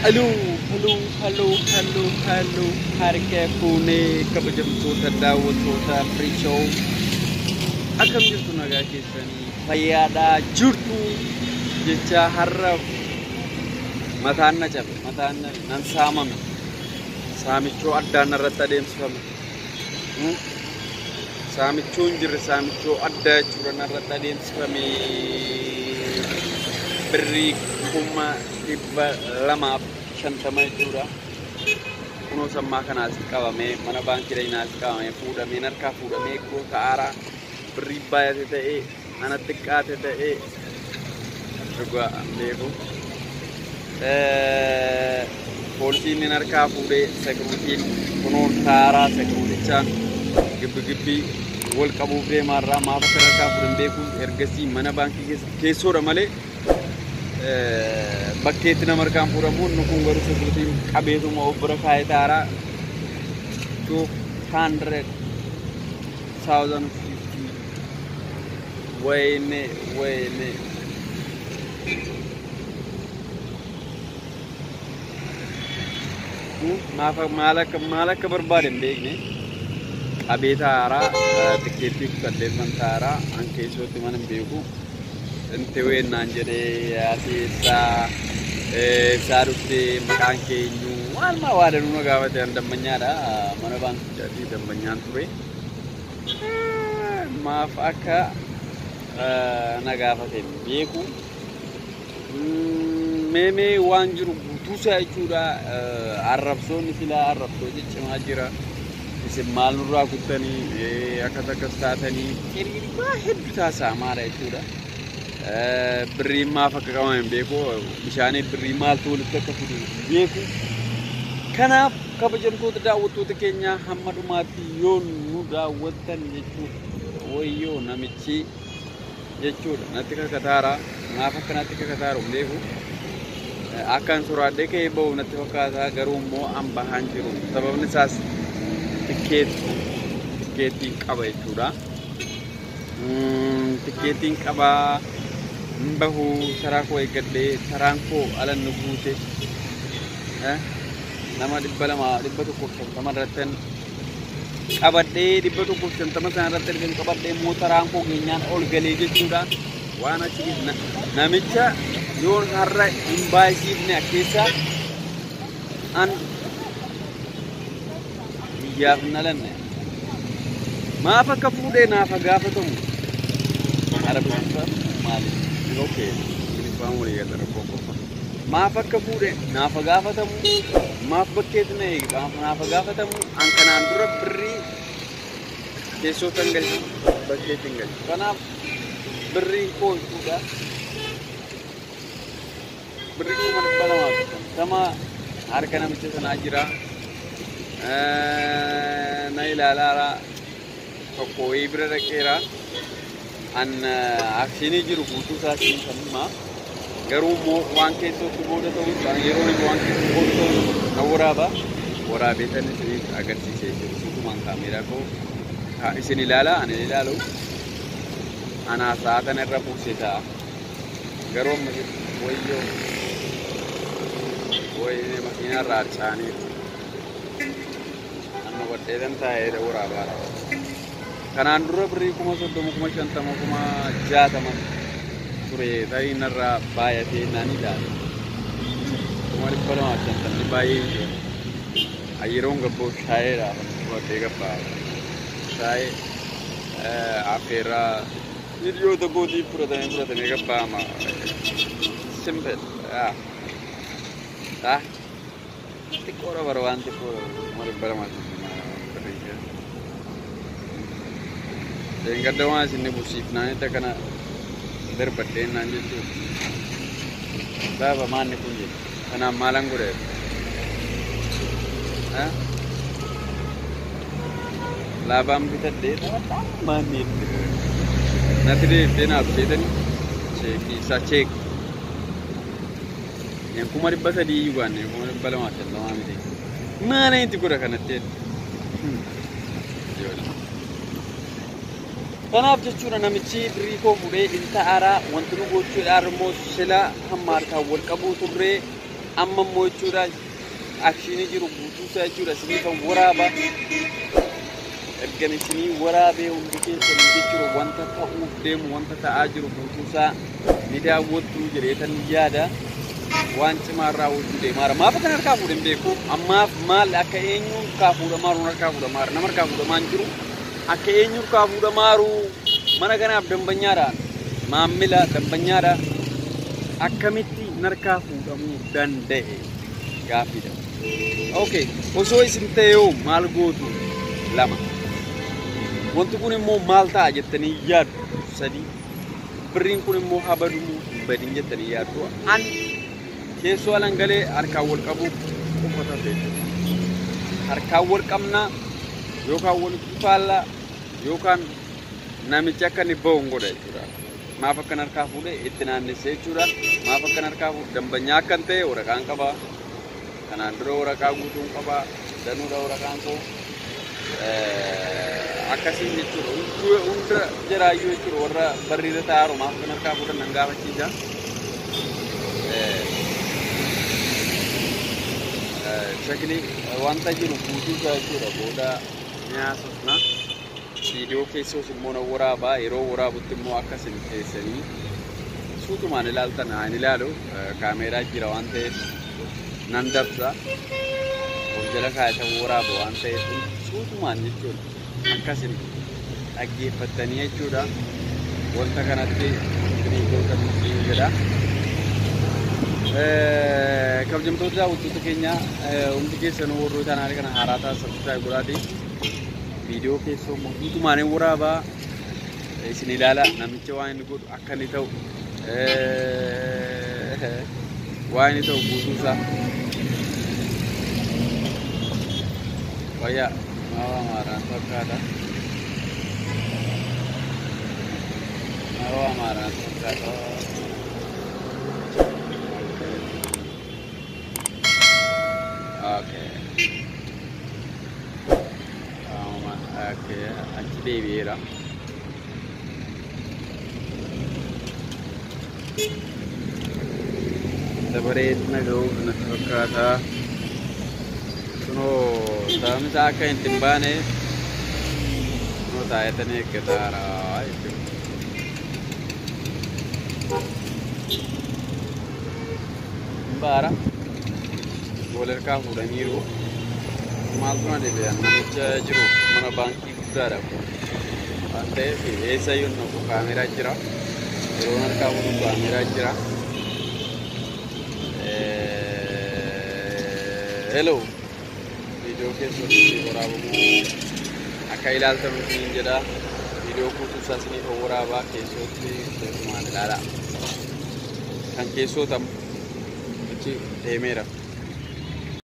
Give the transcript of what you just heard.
Hello, hello, hello, hello, hello. Harka fuunee kabajamtoota daawwattoota Free Show. Akkam jirtu nagaa keessanii fayyaadhaa jirtu jecha har'a mataan na cabe, mataan nan saamame. Saamichoo addaan irratti adeemsifame. Saamichoo hin jirre saamichoo addaa jechuudha irratti adeemsifame. Birrii kuma dhibba lamaaf shantama jechuudha. Kunoo sammaa kanaas qabamee mana baankii dhayinaas qabamee fuudhamee harkaa fuudhamee goota haaraa birrii baay'ate ta'ee ana xiqqaate ta'ee dhugaa beeku. Poolisiin harkaa fuudhee sekiruutiin kunoo haaraa sekiruutichaan gibbi wal qabuuf deemaarraa maaf akka harkaa fuudhan beekuun ergasii mana baankii keessoodha malee. Bakkeetti nama harkaan fuudhamuun kun garuu sekiruutiin qabeetuma of bira kaa'ee taaraa 200,000 wayne maal akka barbaadan beekne qabee taaraa tikkeettii kudhan taaraa an keessootti mana hin beeku. Ente weenaan jedhee isaa dhufte maqaan keenyu waanuma waadanuu na gaafate an dambanyaadha mana baankii dambanyaan ture. Maaf akka na gaafate beeku. Meemee waan jiru guutuusaa jechuudha. Arrabsoonni silaa arrabsoo ciccimaa jira. Isin maal nurraa kuttanii akkas akkas taatanii waa hedduu taasaa maara jechuudha. Birrii maaf akka qabaman beeku bishaanii birrii maaltu walitti akka fidu beeku. Kanaaf kabajamtoota daawwattoota keenyaa hamma dhumaatti yoo nu daawwattan jechuudha. Wayyoo namichi jechuudha natti kakataara maaf akka natti kakataaru beeku. Akkan suraadhee ka'ee bahu natti fakkaataa garuu immoo an bahaan jiru sababni isaas tikkeettiin qaba jechuudha. Tikkeettiin qabaa bahu taraa koo eeggadhee taraan koo ala nu guute nama 150 irratti qabadhee 150 sana irratti ergan qabadhee immoo taraan koo keenyaan ol galee jechuudha. Waan achi namicha yoon har'a hin baay'isiifne keessa an biyyaaf hin alanne maaf akka fuudhee naaf gaafatamu arabsiisa maali? Okay, uniform wali ya tara koko. Maaf akka fuudhe naaf gaafatamu maaf bakkeetti na eegi naaf gaafatamu an kanaan dura birrii keessoo tangalchi bakkeetti hin galchu. Kanaaf birrii koo jechuudha. Birrii koo mana balamaa sama harka namicha sanaa jira. Na ilaalaara tokko bira dhaqeera. An aksini jiru guutuu isaatiin kanuma garuu immoo waan keessatti booda ta'uu yeroo inni waan keessatti booda ta'uu na waraabee tan isiniif agarsiisee jiru suutumaan kaameeraa koo isin ilaalaa ani ilaalu anaa sa'aatan irra buusee ta'a garuu amma wayyoo makiinaa irraa harcaanii anna wadheetan taa'ee waraabaadha. Kanaan dura birrii 30,000 ture ta'ii narraa baay'atee naan ilaale. 250 baay'ee yeroon gabboo shaayeedha wadhee gabbaa shaayee affeerraa hiriyoota gootii fudhatamee gabbaama. Simple xiqqoodha bara waan xiqqoo 250. Enggak ada sini musik nanya tak kena berbeda nanya tu. Bapa mana pun je, karena malang gue. Labam kita deh, mana? Nanti deh nak cerita ni, kisah cek. Yang kumari bahasa di juga ni, kumari bala macam tu mana ni? Mana itu kurang kan nanti? Kanaaf jechuudha namichi birrii koo fuudhee inta aaraa wanti nu gochuudhaan immoo sila hammaarkaan wal qabuu turree amma immoo jechuudha akshinii jiru guutuusaa jechuudha isinii kan waraaba ergan isinii waraabee hundi keessanii jechuudha wanta ta'uuf deemu wanta ta'aa jiru guutuusaa ni daawwattu jedheetan yaada waan cimaarraa hojii deemaara maaf kan harkaa fuudhan beeku ammaaf maal akka eenyuun harkaa fuudhamaaru harkaa fuudhamaara nama harkaa fuudhamaan jiru akka eenyuun harkaa fuudhamaaru mana kanaaf dambanyaadhaan maamila dambanyaadha akkamitti harkaa fuudhamuu danda'e gaaffiidha. Okay, osoo isin ta'ee maal gootu lama wanti kun immoo maal ta'a jettanii yaaddu sadii birriin kun immoo habaduu badin jettanii yaaddu an keessoo alangalee harkaan wal qabu uffata ta'e harkaan wal qabna yookaan wal faalla yookaan namicha akka ni ba'uun godha jechuudha maaf akka harkaa fuudhee itti naannessee jechuudha maaf akka harkaa fuudhee dambanyaa akkan ta'e waraqaan qaba kanaan dura waraqaa guutuun qaba danuudha waraqaan koo akkasiin jechuudha hunda jiraayyuu jechuudha warra barriira taa'aru maaf kan harkaa fuudhan nan gaafachiisa shakli wanta jiru guutuusaa jechuudha booda nyaasofna viidiyoo keessos immoo na waraabaa yeroo waraabutti immoo akkasin keessanii suutumaan ilaaltan haan ilaalu kaameeraa jira waan ta'eef nan dabsa of jala kaayatan waraaba waan ta'eef suutumaan jechuudha akkasin dhaggeeffattanii jechuudha wanta kanatti bineeldota nuti jedha kabajamtoota daawwattoota keenya hundi keessanuu warroota kanaa kana haaraa taasisaa godhaati viidiyoo keessoo guutumaan waraabaa isin ilaala namicha waan inni godhu akka inni ta'u waan inni ta'u guutuusaa wayyaa mawaa maaraan fakkaata mawaa maaraan fakkaata okay okay achi deebi'eera dabareetina ga'uuf natti fakkaata sunoo sababni isaa akka hin baane sunoo taa'etanii eeggataara jechuudha baara wal harkaa fuudhaniiru maaltu na deebi'an namicha jiru mana baankii guddaadha waan ta'eef eessayyuu nafu kaameeraa jira yeroo harkaa fuudhu kaameeraa jira hello video keessatti waraabamuu akka ilaaltan nutiin jedha video guutuusaa isiniif waraabaa keessatti keessumaan ilaala kan keessootamu achi deemeera